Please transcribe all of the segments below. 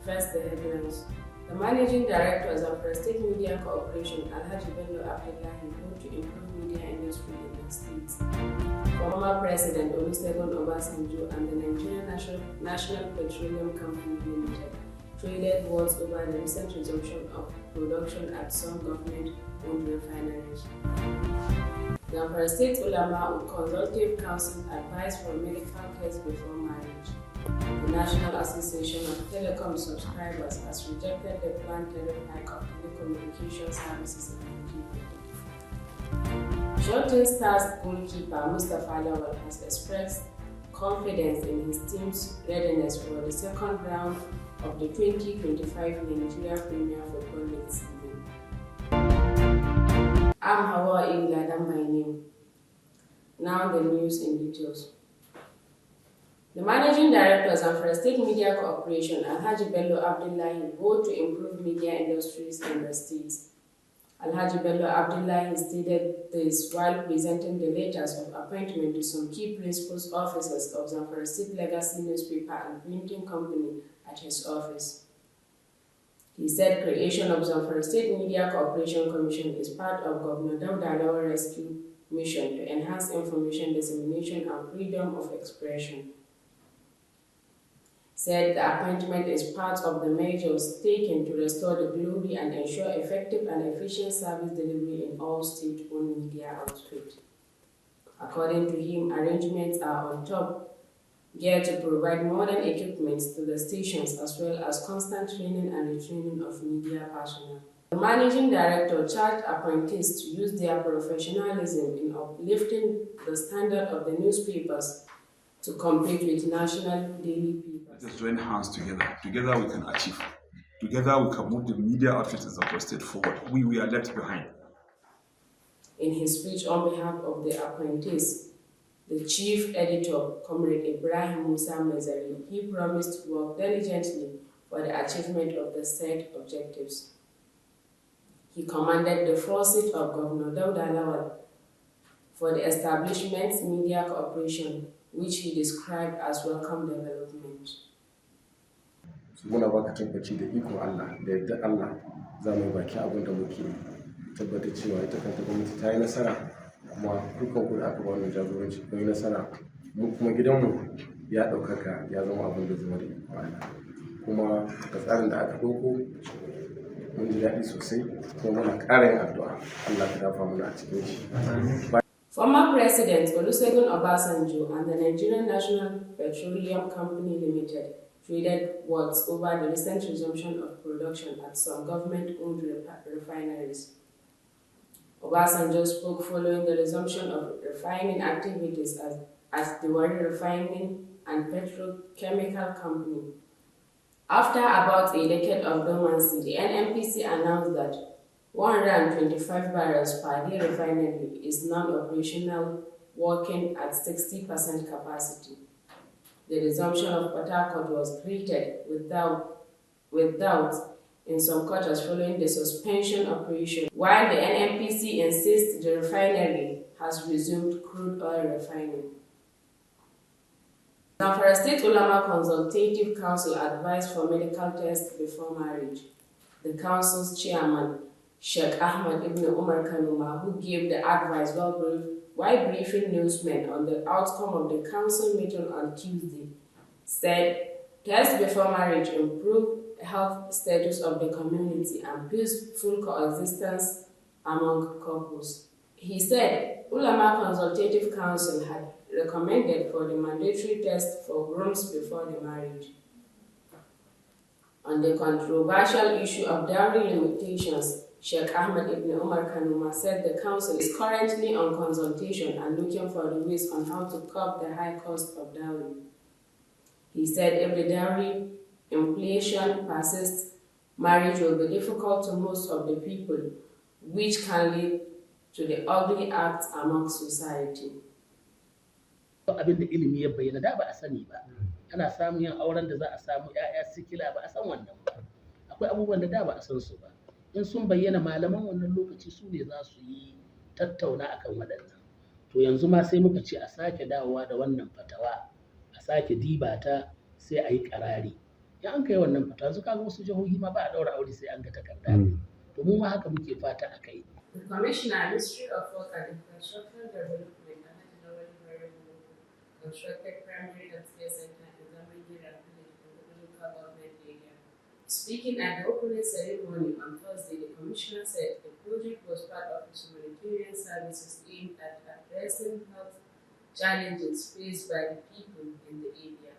First, the headlines. The Managing Director of Zamfara State Media Corporation, Alhaji Bello Abdullahi, vowed to improve media industry in the state. Former President Olusegun Obasanjo and the Nigerian National Petroleum Company Limited traded words over the recent resumption of production at some government-owned refineries. Zamfara State Ulama Consultative Council advised for medical tests before marriage. The National Association of Telecom Subscribers has rejected the planned tariff hike of telecommunication services in Nigeria. Shooting Stars goalkeeper Mustafa Lawal has expressed confidence in his team's readiness for the second round of the 2025 Nigeria Premier Football League season. I'm Hawa Iladan by name. Now the news in details. The Managing Director of Zamfara State Media Corporation, Alhaji Bello Abdullahi, vowed to improve media industries in the state. Alhaji Bello Abdullahi stated this while presenting the letters of appointment to some key principal officers of Zamfara State Legacy Newspaper and Printing Company at his office. He said creation of Zamfara State Media Corporation Commission is part of Governor Dauda Lawal Rescue Mission to enhance information dissemination and freedom of expression. Said the appointment is part of the measures taken to restore the glory and ensure effective and efficient service delivery in all state-owned media outfits. According to him, arrangements are on top geared to provide modern equipment to the stations as well as constant training and retraining of media personnel. The Managing Director charged appointees to use their professionalism in uplifting the standard of the newspapers to compete with national daily papers. Let us join hands together. Together we can achieve. Together we can move the media outfits of the state forward. We are left behind. In his speech on behalf of the appointees, the Chief Editor, Comrade Ibrahim Musa Mezari, he promised to work diligently for the achievement of the said objectives. He commended the foresight of Governor Dauda Lawal for the establishment's media corporation, which he described as welcome development. Muna baka tabbaci da iko Allah da yadda Allah za mu baki abin da muke tabbata cewa ita kanta gwamnati ta yi nasara kuma dukkan ku da aka ba wannan jagoranci kun yi nasara mu kuma gidanmu ya ɗaukaka ya zama abin da zama da iko Allah kuma da tsarin da aka ɗauko mun ji daɗi sosai kuma muna ƙara yin addu'a Allah ta dafa mana a cikin shi. Former President Olusegun Obasanjo and the Nigerian National Petroleum Company Limited traded words over the recent resumption of production at some government-owned refineries. Obasanjo spoke following the resumption of refining activities at the Warri Refining and Petrochemical Company. After about a decade of dormancy, the NNPC announced that 125 barrels per day refinery is non-operational, working at 60% capacity. The resumption of Port Harcourt was greeted with doubt in some quarters following the suspension operation, while the NNPC insists the refinery has resumed crude oil refining. Zamfara State Ulama Consultative Council advised for medical tests before marriage. The council's chairman, Sheikh Ahmad Ibn Umar Kanuma, who gave the advice while briefing newsmen on the outcome of the council meeting on Tuesday, said tests before marriage improve health status of the community and peaceful coexistence among couples. He said Ulama Consultative Council had recommended for the mandatory test for grooms before the marriage. On the controversial issue of dowry limitations, Sheikh Ahmed Ibn Umar Kanuma said the council is currently on consultation and looking for the ways on how to curb the high cost of dowry. He said if the dowry inflation persists, marriage will be difficult to most of the people, which can lead to the ugly acts among society. Abin da ilimi ya bayyana da ba a sani ba, ana samun yin auren da za a samu 'ya'ya sikila ba a san wannan ba, akwai abubuwan da ba a san su ba. In sun bayyana malaman wannan lokaci su ne za su yi tattauna akan waɗannan. To yanzu ma sai muka ce a sake dawowa da wannan fatawa, a sake diba ta sai a yi ƙarari. in an kai wannan fata yanzu kaga wasu jihohi ma ba a ɗaura aure sai an ga takarda to mu ma haka muke fata a kai. The Commissioner, Ministry of Work and Infrastructural Development, constructed primary health care center in Zamangira village in the local government area. Speaking at the opening ceremony on Thursday, the Commissioner said the project was part of his humanitarian services aimed at addressing health challenges faced by the people in the area.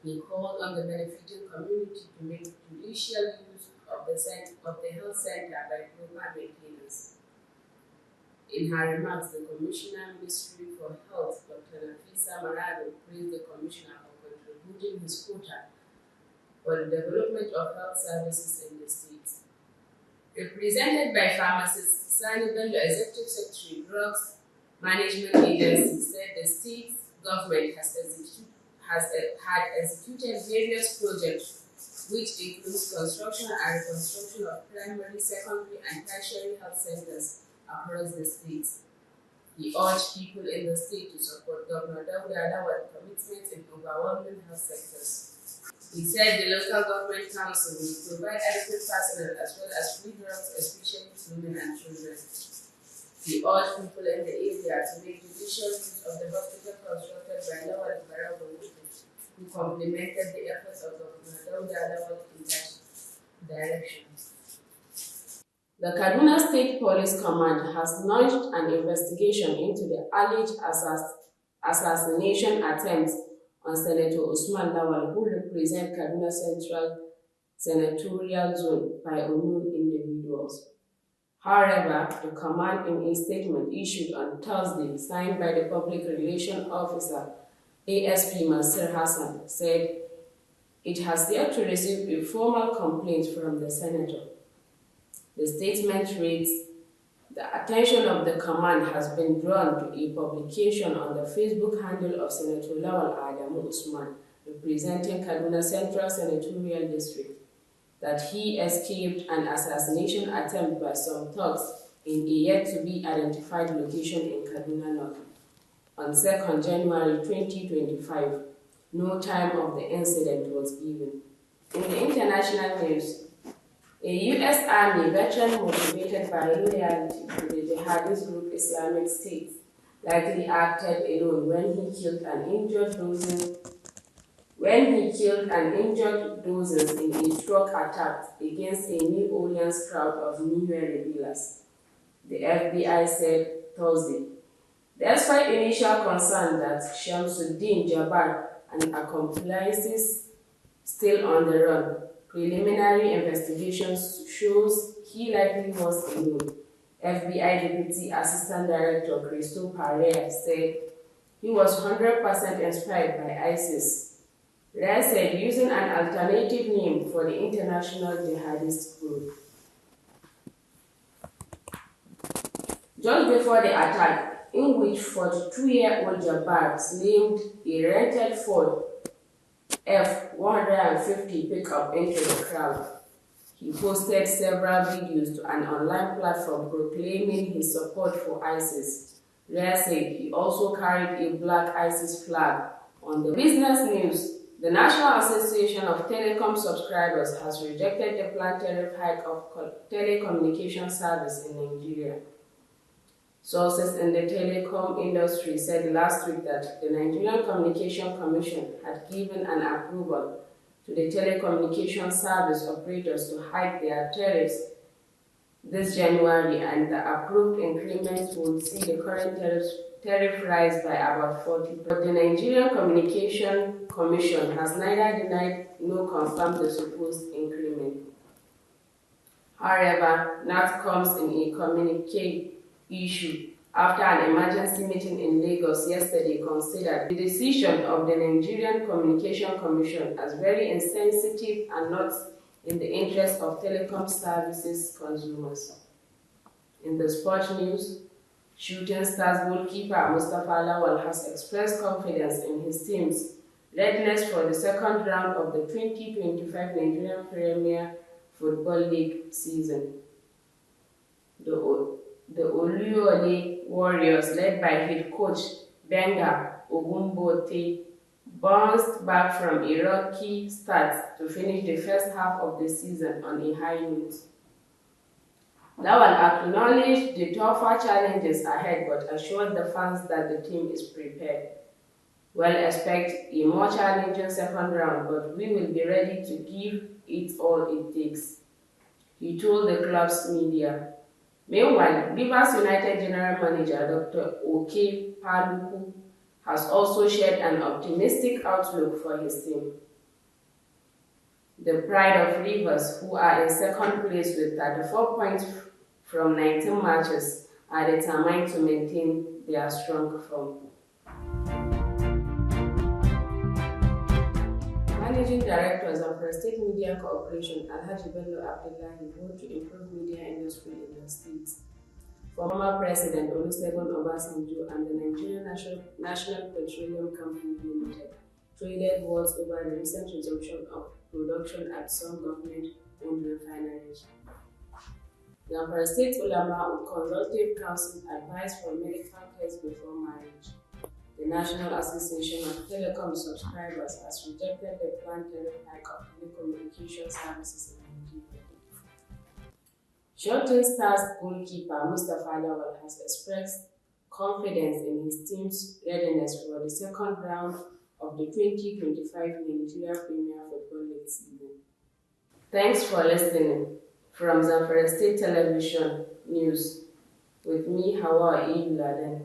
He called on the benefiting community to make judicial use of the health center by proper maintenance. In her remarks, the Commissioner, Ministry for Health, Dr. Nafisa Marado, praised the Commissioner for contributing his quota for the development of health services in the state. Represented by pharmacist Sani Bello, Executive Secretary, Drugs Management Agency, said the state government had executed various projects which includes construction and reconstruction of primary, secondary, and tertiary health centers across the state. He urged people in the state to support Governor Dauda Lawal's commitment in overwhelming health sectors. He said the local government council will provide adequate personnel as well as free drugs, especially to women and children. He urged people in the area to make judicial use of the hospital constructed by Lawal Barago, who complemented the efforts of Governor Dauda Lawal in that direction. The Kaduna State Police Command has launched an investigation into the alleged assassination attempts on Senator Usman Lawal, who represents Kaduna Central Senatorial Zone, by unknown individuals. However, the command, in a statement issued on Thursday, signed by the Public Relations Officer ASP Masir Hassan, said it has yet to receive a formal complaint from the senator. The statement reads, "The attention of the command has been drawn to a publication on the Facebook handle of Senator Lawal Adamu Usman, representing Kaduna Central Senatorial District, that he escaped an assassination attempt by some thugs in a yet-to-be-identified location in Kaduna North on 2nd January 2025. No time of the incident was given." In the international news, a U.S. Army veteran motivated by loyalty to the jihadist group Islamic State likely acted alone when he killed and injured dozens in a truck attack against a New Orleans crowd of New Year revelers, the FBI said Thursday. Despite initial concern that Shamsuddin Jabbar and accomplices still on the run, preliminary investigations shows he likely was alone. FBI Deputy Assistant Director Christo Pereira said he was 100% inspired by ISIS. Reyes said using an alternative name for the international jihadist group. Just before the attack, in which 42-year-old Jabbar slammed a rented Ford F-150 pickup into the crowd, he posted several videos to an online platform proclaiming his support for ISIS. Reyes said he also carried a black ISIS flag on the business news. The National Association of Telecom Subscribers has rejected the planned tariff hike of telecommunication service in Nigeria. Sources in the telecom industry said last week that the Nigerian Communication Commission had given an approval to the telecommunication service operators to hike their tariffs this January, and the approved increments will see the current tariff rise by about 40%. But the Nigerian Communication Commission has neither denied nor confirmed the supposed increment. However, that comes in a communique issue after an emergency meeting in Lagos yesterday considered the decision of the Nigerian Communication Commission as very insensitive and not in the interest of telecom services consumers. In the sport news, Shooting Stars goalkeeper Mustafa Lawal has expressed confidence in his team's readiness for the second round of the 2025 Nigerian Premier Football League season. The Oluyole Warriors, led by head coach Benga Ogumbote bounced back from a rocky start to finish the first half of the season on a high note. Lawal acknowledged the tougher challenges ahead but assured the fans that the team is prepared. We'll expect a more challenging second round, but we will be ready to give it all it takes, he told the club's media. Meanwhile, Rivers United General Manager Dr. Oke Paluku has also shared an optimistic outlook for his team. The pride of Rivers, who are in second place with 34 points from 19 matches, are determined to maintain their strong form. Managing Directors of State Media Corporation Alhaji Bello Abdullahi vote to improve media industry in the state. Former President Olusegun Obasanjo and the Nigerian National Petroleum Company Limited traded words over the recent resumption of production at some government-owned refineries. Zamfara State Ulama Consultative Council advised for medical tests before marriage. The National Association of Telecom Subscribers has rejected the planned tariff hike of telecommunication services in Nigeria. Shooting Stars goalkeeper Mustafa Lawal has expressed confidence in his team's readiness for the second round of the 2025 Nigeria Premier Football League season. Thanks for listening. From Zamfara State Television News, with me, Hawa Laden.